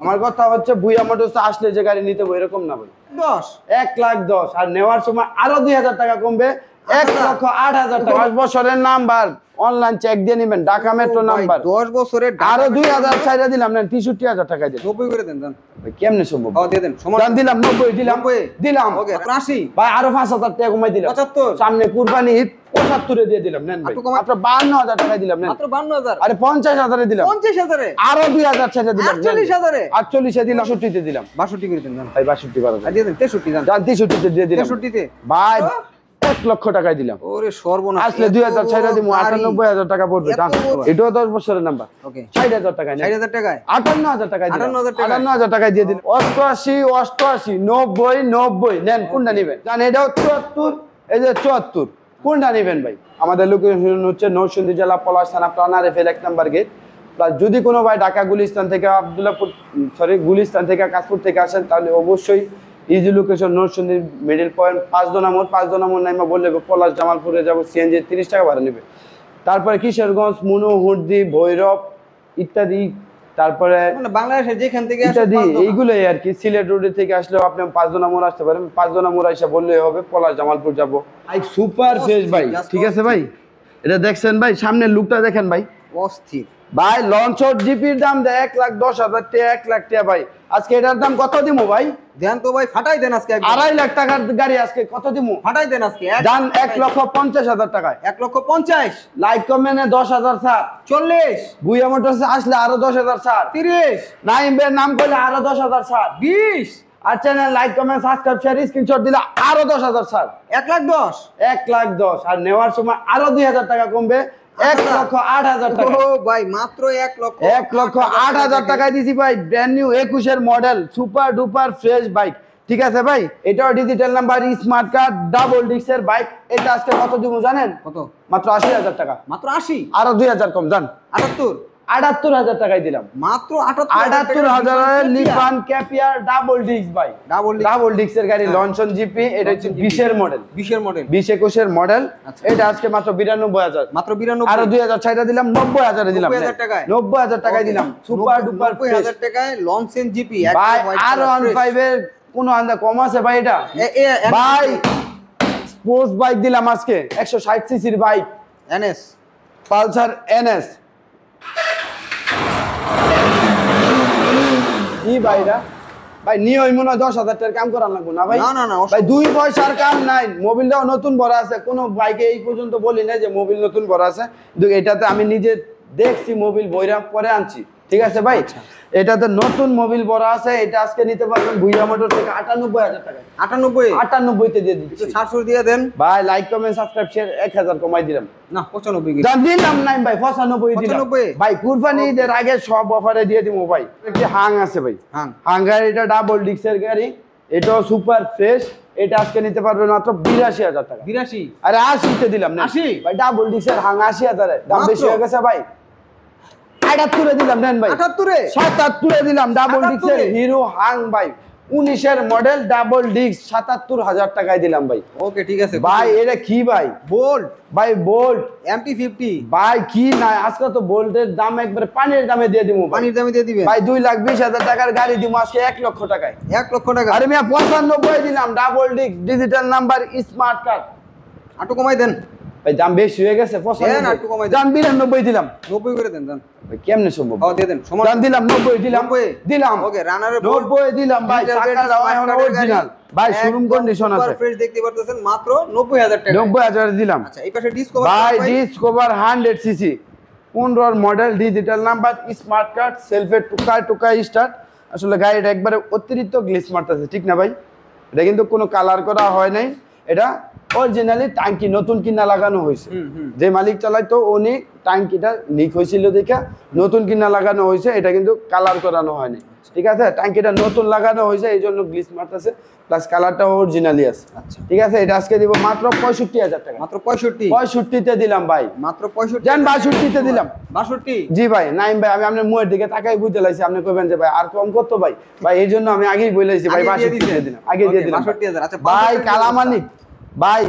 আমার কথা হচ্ছে ভুইয়া মোটরস আসলে যে গাড়ি নিতে হবে এরকম না ভাই। 10 1,10,000 আর নেওয়ার সময় আরো 2,000 টাকা কমবে, 1,08,000 টাকা। 10 বছরের নাম্বার, অনলাইন চেক দিয়ে নেবেন, ঢাকা মেট্রো নাম্বার। 10 বছরের আরো 2,000 ছাইড়া দিলাম, নেন 63,000 টাকা দিন। 90 করে দেন। ভাই কেমনে সম্ভব? দিয়ে দেন। দাম দিলাম 90, দিলাম 90 দিলাম। ওকে 80 ভাই আরো 5,000 টাকা কমাই দিলাম। 75 সামনে কুরবানি ঈদ 75 এ দিয়ে দিলাম, নেন ভাই। আপনার 52,000 টাকা দিলাম, নেন। মাত্র 52,000। আরে 50,000 এ দিলাম। 50,000 এ আরো 2,000 ছাইড়া দিলাম, 48,000 এ 48 এ দিলাম, 62 তে দিলাম। 62 করে দেন। ভাই 62 বারো দিয়ে দেন 63 দেন। জান 63 তে দিয়ে দিলাম। 63 তে ভাই 1 লক্ষ টাকায় দিলাম। ওরে সর্বনাশ। আসলে 2,000 ছাইড়া দিমু, 98,000 টাকা পড়বে। জান এটাও 10 বছরের নাম্বার। ওকে 60,000 টাকায়, 60,000 টাকায় 58,000 টাকায় দিলাম। 58,000 টাকায় দিয়ে দিলাম। 88 88 90 90 নেন, কোনটা নেবেন? জান এটাও 74, এই যে 74, কোনটা নেবেন ভাই? আমাদের লোকেশন হচ্ছে নরসিংদী জেলা পলাশ থানা প্লানারেফের 1 নম্বর গেট। প্লাস যদি কোনো ভাই ঢাকা গুলিস্তান থেকে গুলিস্তান থেকে কাশপুর থেকে আসেন তাহলে অবশ্যই easy location Narsingdi middle point 5 Donamor Naima বললে পলাশ জামালপুরে যাবো, সিএনজি 30 টাকা ভাড়া নেবে। তারপরে কিশোরগঞ্জ, মুনো, হুড়দি, ভৈরব ইত্যাদি, তারপরে মানে বাংলাদেশের যেখান থেকে ইত্যাদি এইগুলোই আর কি। সিলেট রোড থেকে আসলেও আপনি 5 দোনামোড় আসতে পারেন, 5 দোনামোড় এসে বললেই হবে পলাশ জামালপুর যাবো। সুপার ফ্রেশ ভাই, ঠিক আছে ভাই। এটা দেখছেন ভাই, সামনের লুকটা দেখেন ভাই, অস্থির ভাই। লঞ্চর জিপির দাম দেয় 1,10,000 টাকা, 1 লাখ টাকা ভাই। আজকে এটার দাম কত দিমু ভাই? দেন তো ভাই, ফাটাই দেন আজকে। 2.5 লাখ টাকার গাড়ি আজকে কত দিমু? ফাটাই দেন আজকে। দাম 1,50,000 টাকায়। 1,50,000 লাইক কমেন্টে 10,000 ছাড়। 40 ভুইয়া মোটরস আসলে আরো 10,000 ছাড়। 30 নাইমের নাম করলে আরো 10,000 ছাড়। 20 আর channel like comment subscribe share screenshot দিলে আরো 10,000 ছাড়। 1,10,000 1,10,000 আর নেওয়ার সময় আরো 2,000 টাকা কমবে, 1,08,000 টাকা। ও ভাই মাত্র 1,08,000 টাকায় দিছি ভাই। ব্র্যান্ড নিউ 21 এর model, super duper fresh bike, ঠিক আছে ভাই। এটাও digital number, smart card, double ডিস্কের বাইক। এটা আজকে কত দিব জানেন? কত? মাত্র 80,000 টাকা। মাত্র 80? আরো 2,000 কম, জান 78,000 টাকায় দিলাম। মাত্র 78,000 এর লিফান ক্যাপিয়ার ডাবল ডিস্ক ভাই। ডাবল ডিস্কের গাড়ি, লঞ্চন জিপি। এটা হচ্ছে 20 এর মডেল, 20-21 এর মডেল। এটা আজকে মাত্র 92,000। মাত্র 92। আরো 2,000 ছাইড়া দিলাম, 90,000 এ দিলাম। 90,000 টাকায় 90,000 টাকায় দিলাম। সুপার ডুপার 90,000 টাকায় লঞ্চেন জিপি ভাই। আর 15 এর কোন আন্দা কম আছে ভাই? এটা ভাই স্পোর্টস বাইক দিলাম আজকে, 160 সিসির বাইক, এনএস পালসার এনএস। কি ভাইরা ভাই নিয়ে ওই মনে হয় 10,000 টাকার কাম করার লাগবো না ভাই। না ভাই 2 পয়সার কাম নাই। মোবিলটাও নতুন ভরা আছে, কোনো বাইকে এই পর্যন্ত বলি না যে মোবিল নতুন ভরা আছে, কিন্তু এটাতে আমি নিজে দেখছি মোবিল বইরা পরে আনছি, ঠিক আছে ভাই। এটাতে নতুন মোবিল ভরা আছে। এটা আজকে নিতে পারবেন ভুইয়া মোটর থেকে 98,000 টাকা। 98 তে দিয়ে দিচ্ছি। 700 দিয়ে দেন ভাই। লাইক কমেন্ট সাবস্ক্রাইব শেয়ার 1,000 কমাই দিলাম। না 95 দাম দিলাম নাই ভাই, 95 দিলাম ভাই। কুরবানি ঈদের আগে সব অফারে দিয়ে দিমু ভাই। একটি হাং আছে ভাই, হাং গাড়িটা ডাবল ডিস্কের গাড়ি, এটাও সুপার ফ্রেশ। এটা আজকে নিতে পারবেন মাত্র 82,000 টাকা। 82? আরে 80 তে দিলাম না 80 ভাই। ডাবল ডিস্কের হাং 80,000 এর দাম বেশি হয়ে গেছে ভাই। 78 এ দিলাম, নেন ভাই। 77 এ দিলাম ডাবল ডিস্কের হিরো হাং ভাই, 19 এর মডেল, ডাবল ডিস্ক, 77,000 টাকায় দিলাম ভাই। ওকে ঠিক আছে ভাই। এটা কি ভাই? বোল্ট ভাই, বোল্ট MT50 ভাই। কি নাই আজকে তো বোল্টের দাম একবারে পানির দামে দিয়ে দিমু। পানির দামে দিয়ে দিবেন ভাই। 2,20,000 টাকার গাড়ি দিমু আজকে 1 লক্ষ টাকায়। 1 লক্ষ টাকা? আরে মিয়া 95 দিলাম, double disc, digital number, smart card. আটু কমাই দেন ভাই। দাম বেশি হয়ে গেছে, 95। আটু কমাই দেন। দাম 92 দিলাম। 90 করে দেন। ভাই কেমনে সম্ভব? দিয়ে দেন। দাম দিলাম 90 দিলাম। 90 দিলাম। ওকে রানারে 90 দিলাম ভাই। চাকা দাও এখন অরিজিনাল ভাই, শোরুম কন্ডিশন আছে। সুপার ফ্রেশ দেখতে পারতেছেন, মাত্র 90,000 টাকা। 90,000 দিলাম। আচ্ছা এই পাশে ডিসকভার ভাই। Discover 100 CC, 15 model, digital number, smart card, সেলফে টুকা স্টার্ট। আসলে গাড়িটা একবারে অতিরিক্ত গ্লিস মারতেছে, ঠিক না ভাই? এটা কিন্তু কোনো কালার করা হয় নাই। এটা অরিজিনালি ট্যাঙ্কি নতুন কিনা লাগানো হয়েছে। যে মালিক চালাইতো উনি ট্যাঙ্কিটা লিক হয়েছিল দেখা নতুন কিনা লাগানো হয়েছে। এটা কিন্তু কালার করানো হয়নি, ঠিক আছে। ট্যাঙ্কিটা নতুন লাগানো হয়েছে, এই জন্য গ্লিস মারতেছে, প্লাস কালারটা অরিজিনালি আছে। আচ্ছা ঠিক আছে। এটা আজকে দিব মাত্র 65,000 টাকা। মাত্র 65? 65 তে দিলাম ভাই। মাত্র 65? জান 62 তে দিলাম। 62? জি ভাই। নাইম ভাই, আমি আপনার মুখের দিকে তাকাই বুঝতে লাইছি আপনি কইবেন যে ভাই আর কম কত ভাই। ভাই এই জন্য আমি আগেই বলেছি ভাই 62 তে দিলাম, আগে দিয়ে দিলাম 62,000। আচ্ছা ভাই। কালামানিক ভাই,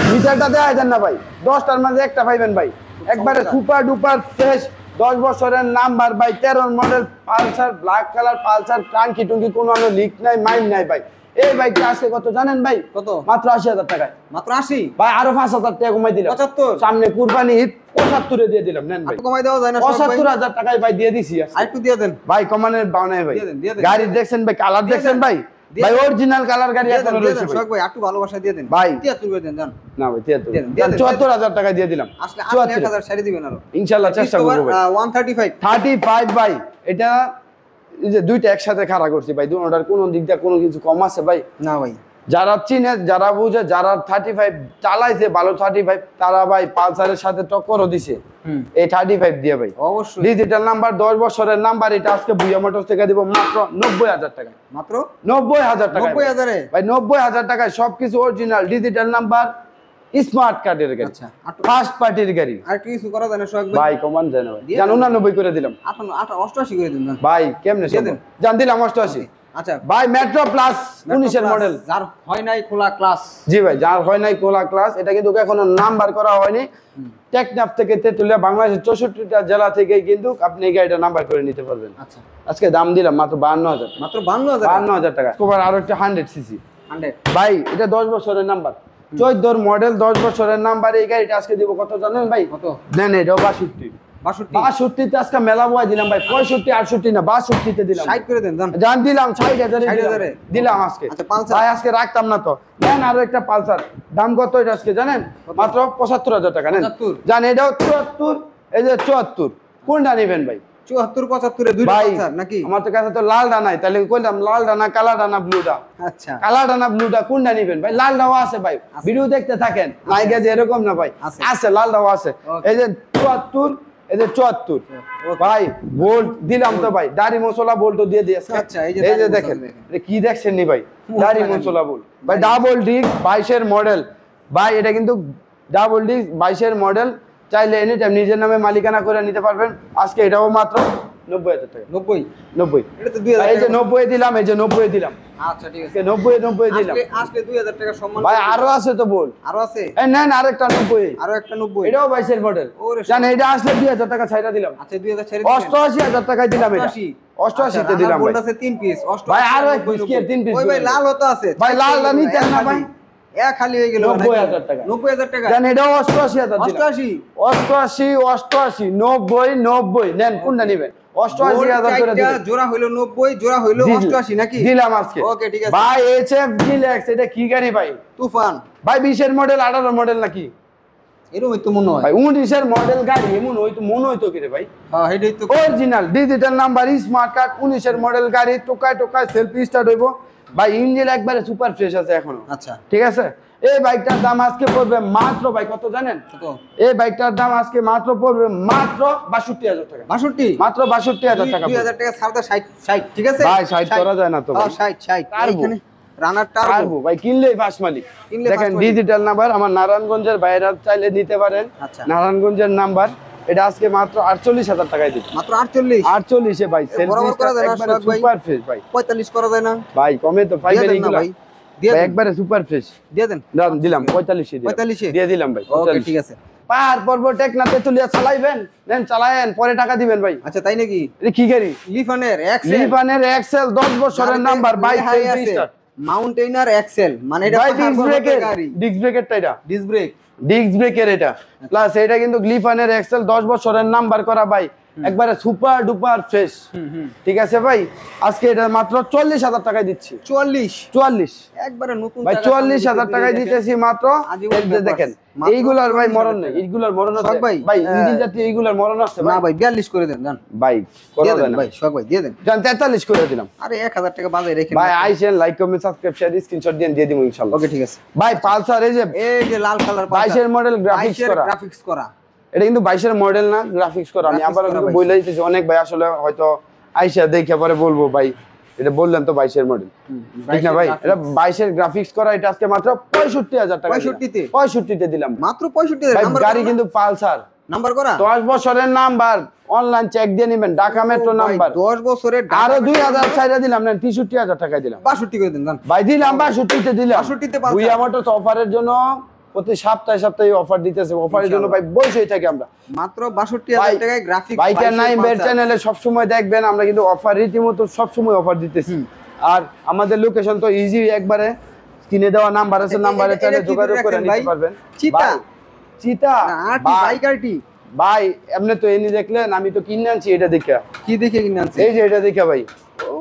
মিটারটা দেয়া দেন না ভাই, 10টার মাঝে একটা পাইবেন ভাই। একবারে সুপার ডুপার ফ্রেশ 10 বছরের নাম্বার ভাই, 13 model Pulsar, black colour Pulsar, টাঙ্কি টুঙ্কি কোনো লিক নাই, মাইন নাই ভাই। এই বাইকটা আজকে কত জানেন ভাই? কত? মাত্র 80,000 টাকায়। মাত্র 80? ভাই আরো 5,000 টাকা কমাই দিলাম। 75? সামনে কুরবানি ঈদ, 75 এ দিয়ে দিলাম। নেন ভাই, একটু কমাই দেওয়া যায় না সোহাগ ভাই? 75,000 টাকায় ভাই দিয়ে দিছি আজকে। আরেকটু দিয়ে দেন। ভাই কমানের বাউনাই ভাই। দিয়ে দেন, দিয়ে দেন। গাড়ি দেখছেন ভাই, কালার দিয়ে দেখছেন দেন। ভাই? দিয়ে ভাই দেন। অরিজিনাল কালার গাড়ি দিয়ে দেন, এখনো দিয়ে রয়েছে দেন, ভাই। সোহাগ ভাই একটু ভালোবাসা দিয়ে দেন। ভাই। 73 করে দেন জান। না ভাই 73 দিয়ে দেন, দিয়ে দেন। 74,000 টাকা দিয়ে দিলাম। আসলে 74 1000 ছাড়ে দিবেন আরো। ইনশাআল্লাহ চেষ্টা করব ভাই। 135। 35 ভাই, এটা এই যে দুইটা একসাথে খাড়া করছি ভাই, দুটোটার কোন দিক দিয়ে কোনো কিছু কম আছে ভাই? না ভাই। যারা চিনে, যারা বুঝে, যারা 35 চালাইছে ভালো 35, তারা ভাই পালসারের সাথে টক্করও দিছে এই 35 দিয়ে ভাই। অবশ্যই। ডিজিটাল নাম্বার, 10 বছরের নাম্বার, এটা আজকে ভুইয়া মোটরস থেকে দিব মাত্র 90,000 টাকা। মাত্র 90,000 টাকা 90,000 এ? ভাই 90,000 টাকায় সবকিছু অরিজিনাল, ডিজিটাল নাম্বার, স্মার্ট কার্ডের গাড়ি, আচ্ছা। ফার্স্ট পার্টির গাড়ি। আর কিছু করা যায় না সোহাগ ভাই? ভাই কমান যায় না ভাই, দিয়ে জান দেন। 89 করে দিলাম। 88 করে দিন জান। ভাই কেমনে দিয়ে সম্ভব? দেন। জান দিলাম 88। আচ্ছা। ভাই মেট্রো প্লাস 19 এর মডেল। যার হয় নাই খোলা ক্লাস। জি ভাই, যার হয় নাই কোলা ক্লাস, এটা কিন্তু এখনো নাম্বার করা হয়নি। টেকনাফ থেকে তেতুলিয়া, বাংলাদেশের 64টা জেলা থেকে কিন্তু আপনি এই গাড়িটা নাম্বার করে নিতে পারবেন। আচ্ছা। আজকে দাম দিলাম মাত্র 52,000। মাত্র 52,000? 52,000 টাকা। স্কোবার আরো একটা 100 সিসি 100। ভাই, এটা 10 বছরের নাম্বার, 14 মডেল, 10 বছরের নাম্বার। এই গাড়িটা আজকে দিব কত জানেন ভাই? কত? দেন এটাও 62। 62? 62 তে আজকে মেলা বয় দিলাম ভাই। 65, 68 না, 62 তে দিলাম। 60 করে দেন জান। জান দিলাম 60,000 60,000 এ? দিলাম আজকে। আচ্ছা, পালসার? ভাই আজকে রাখতাম না তো। নেন আরো একটা পালসার, দাম কত এটা আজকে জানেন? মাত্র 75,000 টাকা। নেন 75? জান এটাও 74, এই যে 74, কোনটা নেবেন ভাই? 74 75 এ দুইটা ভাই পালসার নাকি? আমার তো কাছে তো লালটা নাই, তাহলে কইলাম লালটা না কালারটা না ব্লুটা। আচ্ছা। কালারটা না ব্লুটা কোনটা নেবেন ভাই? লালটাও আছে ভাই, ভিডিও দেখতে থাকেন। নাইগা যে এরকম না ভাই, আছে। আছে লালটাও আছে। Okay. এই যে 74, এই যে 74 Okay. ভাই বোল্ট দিলাম তো ভাই, দাড়ি মশলা বোল্টও দিয়ে দিয়েছে। আচ্ছা, এই যে এই যে দাড়ি দেখেন, মশলা দেখেন। এটা কি দেখছেন নি ভাই? মুখ দাড়ি লাগানো। মশলা বোল্ট ভাই, ডাবল ডিস্ক 22 এর মডেল ভাই। এটা কিন্তু ডাবল ডিস্ক 22 এর মডেল, চাইলে এনি টাইম নিজের নামে মালিকানা করে নিতে পারবেন। আজকে এটাও মাত্র 90,000 টাকা। 90? 90 এটা তো 2000 এই যে 90 দিলাম, এই যে 90 দিলাম। আচ্ছা ঠিক আছে। আজকে 90 দিলাম আসলে 2000 টাকা সম্মান ভাই। করবেন। আরো আছে তো বল, আরো আছে? এই নেন আরেকটা 90, আরো একটা 90? এটাও 22 এর মডেল। ওরে জান এটা আসলে 2000 টাকা ছাইড়া দিলাম। আচ্ছা 2000 ছেড়ে দিবেন? 88,000 টাকায় দিলাম এটা। 88 তে দিলাম ভাই। বোল্ট আছে 3 পিস। ভাই, আরো এক piece কি আর 3 piece ওই ভাই করে লাল হতো আছে। ভাই, লালটা নিতেন না ভাই? এক খালি হয়ে গেল 90,000 টাকা। 90,000 টাকা? জান এটাও 88,000 দিলাম। 88? 88, 88, 90, 90 নেন কোনটা নেবেন? 88,000 করে বোল্ট দিলাম। চারটা জোড়া হইলো 90, জোড়া হইলো 88 নাকি? দিলাম আজকে। ওকে ঠিক আছে। ভাই HF ডিলাক্স, এটা কি গাড়ি ভাই? তুফান? ভাই 20 এর মডেল, 18 মডেল নাকি এরকমই তো মনে হয়। ভাই? 19 এর মডেল গাড়ি এমন হইতো, মনে হইতো কি রে ভাই? হ্যাঁ এটাই তো। Original digital number, smart card, 19 এর মডেল গাড়ি, টোকায় টোকায় সেলফি স্টার্ট হইব ভাই। ইঞ্জিন একবারে সুপার ফ্রেশ আছে এখনো। আচ্ছা। ঠিক আছে। এই বাইকটার দাম আজকে পড়বে মাত্র ভাই কত জানেন? কত? এই বাইকটার দাম আজকে মাত্র পড়বে মাত্র 62,000 টাকা। 62? মাত্র 62,000 টাকা পড়বে। 2000 টাকা ছাড় দাও। 60 ঠিক আছে? ভাই 60 করা যায় না তো ভাই। 60 টার্বো। এখানে রানার টার্বো টার্বো। ভাই, কিনলেই ফার্স্ট মালিক। কিনলে দেখেন first মালিক। ডিজিটাল নাম্বার, আমার নারায়ণগঞ্জের বাইরে চাইলে নিতে পারেন। আচ্ছা। নারায়ণগঞ্জের নাম্বার, এটা আজকে মাত্র 48,000 টাকায় দিচ্ছি। মাত্র 48? 48 এ ভাই, বরাবর করা যায় না সোহাগ ভাই? সুপার ফ্রেশ ভাই। 45 করা যায় না? ভাই কমে তো দিয়ে পাইবেন দেন না এইগুলা ভাই। দিয়ে ভাই, দেন। একবারে সুপার ফ্রেশ। দিয়ে দেন। দিলাম 45 এ 45 এ? দিয়ে দিলাম ভাই। ওকে 45 ঠিক আছে। পার পর্ব টেকনাতে তুলিয়া চালাইবেন, দেন চালায়েন, পরে টাকা দিবেন ভাই। আচ্ছা তাই নাকি? এটা কি গাড়ি? লিফানের এক্সেল? লিফানের এক্সেল 10 বছরের নাম্বার, বাইক স্টার মাউন্টেইনার এক্সেল, মানে এটা ভাই। পাহাড় ডিস্ক পর্বতের ব্রেকের, গাড়ি। ডিস্ক ব্রেকেরটা এটা, ডিস্ক ব্রেক? ডিস্ক ব্রেকের এটা প্লাস এটা কিন্তু গ্লিফানের এক্সেল 10 বছরের নাম্বার করা ভাই, একবারে সুপার ডুপার ফ্রেশ। ঠিক আছে ভাই, আজকে এটা মাত্র 40,000 টাকায় দিচ্ছি। 44 একবারে নতুন ভাই, টাকা 40,000 টাকায় দিতেছি মাত্র। আজীবন এই যে দেখেন, মাত্র এইগুলার ভাই 40,000 মরণ নেই, টাকা। এইগুলার মরণ আছে শখ ভাই, ভাই। ইঞ্জিন জাতীয় এইগুলার মরণ আছে না ভাই। ভাই 42 করে দেন জান। ভাই করা দিয়ে যায় দেন না ভাই, শখ ভাই দিয়ে দেন। জান 43 করে দিলাম আরে 1000 টাকা বাজায় রেখে ভাই। আইসেন, like comment subscribe share screenshot দিয়ে দিমু ইনশাআল্লাহ। ওকে ঠিক আছে ভাই পালসার এই যে লাল কালার 22 এর মডেল গ্রাফিক্স করা। গ্রাফিক্স করা? এটা কিন্তু 22 এর মডেল না, গ্রাফিক্স করা। আমি Graphics আবার করা কিন্তু 22 বইলা দিতেছি, অনেক ভাই আসলে হয়তো আইসা দেখে পরে বলবো ভাই এটা বললেন তো 22 এর মডেল, ঠিক না ভাই? এটা 22 এর গ্রাফিক্স করা, এটা আজকে মাত্র 65,000 টাকা। 65 তে? 65 তে দিলাম মাত্র 65 ভাই। নাম্বার গাড়ি কিন্তু পালসার, নাম্বার করা? 10 বছরের নাম্বার, অনলাইন চেক দিয়ে নেবেন, ঢাকা মেট্রো নাম্বার। 10 বছরের আরো 2,000 ছাইড়া দিলাম, না 63,000 টাকা দিলাম 62 করে দেন জান। ভাই। দিলাম 62 তে দিলাম। 62 তে পালসার। বুইয়া মোটরস অফারের জন্য প্রতি সপ্তাহে সপ্তাহে অফার দিতেছে, অফারের জন্য ভাই বসেই থাকি আমরা। মাত্র 62,000 টাকায় গ্রাফিক্স বাইকের নাইম বের চ্যানেলে সবসময় দেখবেন আমরা কিন্তু অফার রীতিমতো সবসময় অফার দিতেছি। আর আমাদের লোকেশন তো ইজি, একবারে স্ক্রিনে দেওয়া নাম্বার আছে, নাম্বারে চাইলে যোগাযোগ করে নিতে পারবেন। চিতা চিতা আরটি বাইক আরটি ভাই আপনি তো এনি দেখলেন, আমি তো কিনে আনছি এটা দেখে। কি দেখে কিনে আনছে? এই যে এটা দেখে ভাই, ও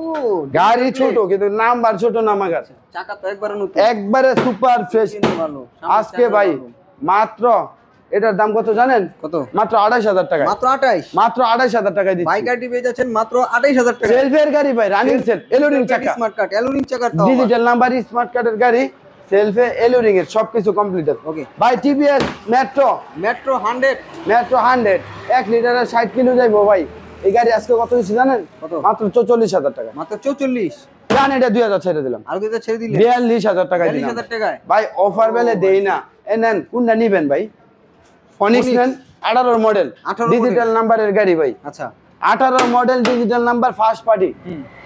গাড়ি ছোট কিন্তু নাম্বার ছোট নামাগার, চাকা তো একবারে নতুন, একবারে সুপার ফ্রেশ। ভালো। আজকে ভাই মাত্র এটার দাম কত জানেন? কত? মাত্র 28,000 টাকা। মাত্র 28? মাত্র 28,000 টাকায় দিচ্ছি। বাইক আরটি পেয়ে যাচ্ছেন মাত্র 28,000 টাকা। সেলফের গাড়ি ভাই, রানিং সেলফ, এলোরিং চাকা, স্মার্ট কার্ড, এলোরিং চাকা, তো ডিজিটাল নাম্বার, স্মার্ট কার্ডের গাড়ি, সেলফে এলোরিং এর সবকিছু কমপ্লিট। ওকে ভাই টিভিএস মেট্রো, মেট্রো 100, মেট্রো 100 1 লিটারে 60 কিলো যাইবো ভাই। এই গাড়ি আজকে কত দিচ্ছি জানেন? কত? মাত্র 44,000 টাকা। মাত্র 44? জান এটা 2000 ছেড়ে দিলাম, আর কত ছেড়ে দিলে? 42,000 টাকা দিলাম 42,000 টাকায় ভাই। অফার বেলে দেই না। এ নেন, কোনটা নিবেন ভাই? ফনিক্স নেন, 18 মডেল, 18 ডিজিটাল নাম্বারের গাড়ি ভাই। আচ্ছা 18 model digital number first party.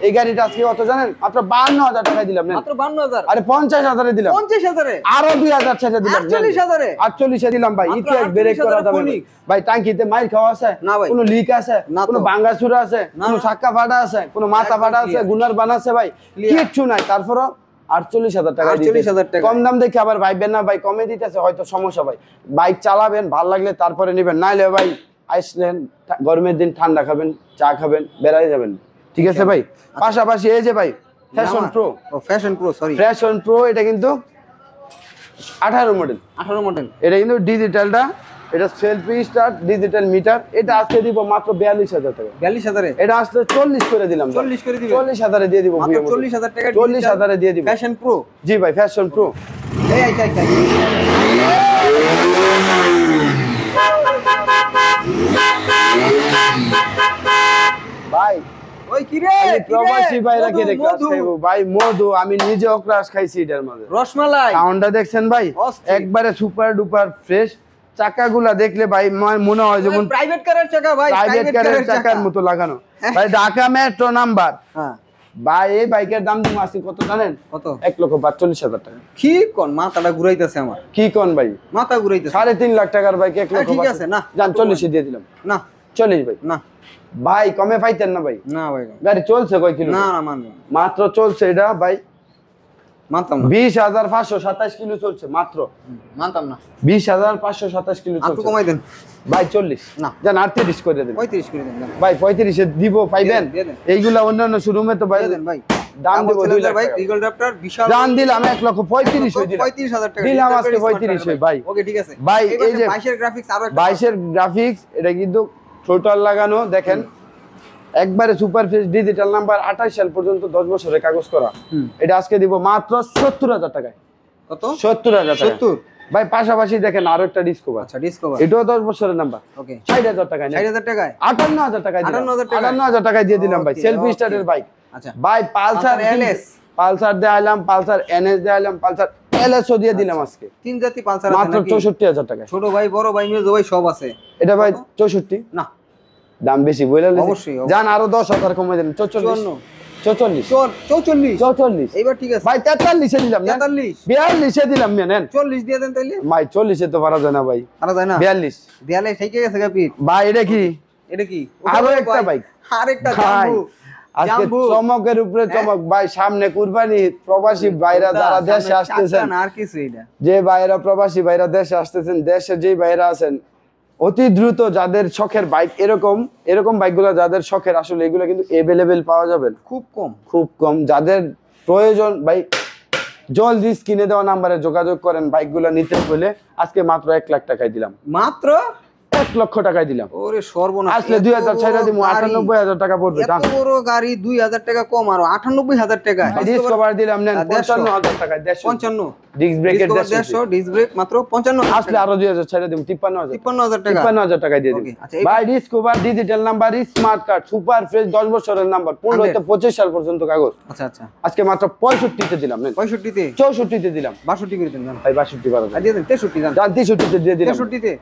এই গাড়িটা আজকে কত জানেন? মাত্র 52,000 টাকায় দিলাম। নেন। মাত্র 52,000? আরে 50,000 এ দিলাম। 50,000 এ? আরো 2,000 ছেড়ে দিলাম। 48,000 এ? 48 এ দিলাম ভাই। মাত্র ইতিহাস ব্রেক করা 48,000 যাবে না। ফোনিক্স। ভাই টাঙ্কিতে মাইর খাওয়া আছে? না ভাই। কোনো লিক আছে? না কোনো তো। ভাঙাচুরা আছে? না, কোনো না। চাক্কা ফাটা আছে? কোনো মাথা একদম ফাটা আছে? clear। গুনার বানাচ্ছে ভাই? Clear। কিচ্ছু নাই। তারপরও 48,000 টাকা 48,000 টাকা। কম দাম দেখে আবার ভাইবেন না ভাই কমে দিতেছে, হয়তো সমস্যা ভাই। বাইক চালাবেন, ভালো লাগলে তারপরে নেবেন, নাইলে ভাই আইসলেন গরমের দিন ঠান্ডা খাবেন, চা খাবেন, বেড়াই যাবেন। ঠিক আছে ভাই? পাশাপাশি এই যে ভাই ফ্যাশন প্রো, ও Passion Pro, sorry Passion Pro, এটা কিন্তু 18 মডেল। 18 মডেল। এটা কিন্তু ডিজিটালটা, এটা সেলফি স্টার্ট, ডিজিটাল মিটার। এটা আজকে দিব মাত্র 42,000 টাকা। 42,000 এ? এটা আসলে 40 করে দিলাম। 40 করে দিবেন? 40,000 এ দিয়ে দিব। মাত্র 40,000 টাকা 40,000 এ দিয়ে দিব। Fashion pro. জি ভাই ফ্যাশন প্রো। এই আচ্ছা আচ্ছা ভাই ওই কি রে? প্রবাসী ভাইরা কে রে ক্রাশ মধু, খাইবো ভাই? মধু, আমি নিজেও ক্রাশ খাইছি এটার মধ্যে। রসমালাই। সাউন্ডটা দেখছেন ভাই? অস্থির। একবারে সুপার ডুপার ফ্রেশ। চাকাগুলা দেখলে ভাই মনে হয় যেমন প্রাইভেট কারের চাকা ভাই, প্রাইভেট কারের চাকার মতো লাগানো। ভাই ঢাকা মেট্রো নাম্বার। হ্যাঁ ভাই এই বাইকের দাম দিম আজকে কত জানেন? কত? 1,42,000 টাকা। কি কোন মাথাটা ঘুরাইতেছে আমার, কি কোন ভাই? মাথা ঘুরাইতেছে। 3.5 লাখ টাকার বাইক 1,42,000। ঠিক আছে, না। জান 40 এ দিয়ে দিলাম। না 40 ভাই। না ভাই কমে পাইতেন না ভাই? না ভাই, গাড়ি চলছে কয় কিলো? না না মানব মাত্র চলছে এটা ভাই মানতাম না, 20,527 কিলো চলছে মাত্র। মানতাম না। 20,527 কিলো একটু চলছে কমাই দেন ভাই। 40 না। জান 38 করে দেন 35 করে দেন। ভাই। 35 এ দিব, পাইবেন? দিয়ে দেন। এইগুলা অন্যান্য শোরুমে তো ভাই দিয়ে দেন ভাই। দাম দেব 2 লাখ ভাই টাকা। ইগল রাপ্টার বিশাল দাম দিলাম 1,35,000 হয়ে দিলাম। 35,000 টাকা দিলাম আজকে 35 ভাই। ওকে ঠিক আছে ভাই, এই যে 22 এর গ্রাফিক্স আরো একটা 22 এর গ্রাফিক্স, এটা কিন্তু টোটাল লাগানো দেখেন, একবারে সুপার ফ্রেশ ডিজিটাল নাম্বার, 28 সাল পর্যন্ত 10 বছরের কাগজ করা। এটা আজকে দিব মাত্র 70,000 টাকায়। কত? 70,000 টাকা। 70? ভাই পাশাপাশি দেখেন আরো একটা ডিসকভার, আচ্ছা ডিসকভার, এটাও 10 বছরের নাম্বার। ওকে 60,000 টাকায়। 60,000 টাকায়? 58,000 টাকায় দিলাম। 58,000 টাকায়? 58,000 টাকায় দিয়ে দিলাম ভাই। Okay, selfie okay. স্টার্টের বাইক। আচ্ছা ভাই পালসার LS? পালসার দেখাইলাম, পালসার এনএস দেখাইলাম, পালসার এলএসও দিয়ে দিলাম আজকে তিন জাতি পালসার আছে মাত্র নাকি? 64,000 টাকায়। ছোট ভাই, বড় ভাই, মেজো ভাই সব আছে। এটা ভাই কত? 64। না দাম বেশি বলে অবশ্যই, জান, আরো 10,000 কমে দেন। 44 44 44? 44 এইবার ঠিক আছে ভাই। 43 এ দিলাম না, 43? 42 এ দিলাম না, নেন 40 দিয়ে দেন তাইলে। ভাই। 40 এ তো পারা যায় না ভাই। আরে যায় না, 42 দেয়ালে ঠেকে গেছে গাপিট। ভাই। এটা কি? এটা কি? আরো একটা বাইক। আরেকটা ভাই জাম্বু। আজকে জাম্বু। চমকের উপরে চমক ভাই। সামনে কুরবানি, প্রবাসী ভাইরা যারা দেশে আসতেছেন, চাকা না আর কিছু এটা। যে ভাইরা প্রবাসী ভাইরা দেশে আসতেছেন, দেশে যে ভাইরা আছেন অতি দ্রুত, যাদের শখের বাইক এরকম বাইকগুলো যাদের শখের, আসলে এগুলো কিন্তু এভেলেবেল পাওয়া যাবে না, খুব কম। খুব কম। যাদের প্রয়োজন ভাই জলদি স্ক্রিনে দেওয়া নাম্বারে যোগাযোগ করেন বাইকগুলো নিতে হলে। আজকে মাত্র 1 লাখ টাকায় দিলাম, মাত্র 1 লক্ষ টাকায় দিলাম। ওরে সর্বনাশ, আসলে 2,000 ছাইড়া দিব, 98,000 টাকা পড়বে। এত বড় গাড়ি 2,000 টাকা কম, আর 98,000 টাকা ডিসকভার দিলাম, নেন 55,000 টাকায়। 55 ডিস্ক ব্রেকের 150 ডিস্ক ব্রেক মাত্র 55। আসলে আরো 2,000 ছাইড়া দিব, 53,000 53,000 টাকা 53,000 টাকায় দিয়ে দিন Okay, আচ্ছা, ভাই। Discover digital number, smart card, super fresh, 10 বছরের নাম্বার, 15 থেকে 25 সাল পর্যন্ত কাগজ। আচ্ছা আচ্ছা আজকে মাত্র 65 তে দিলাম, নেন 65 তে 64 তে দিলাম 62 করে দেন ভাই। 62 বারো আর দিয়ে দেন 63 দেন জান 63 তে দিয়ে দিলাম 63 তে।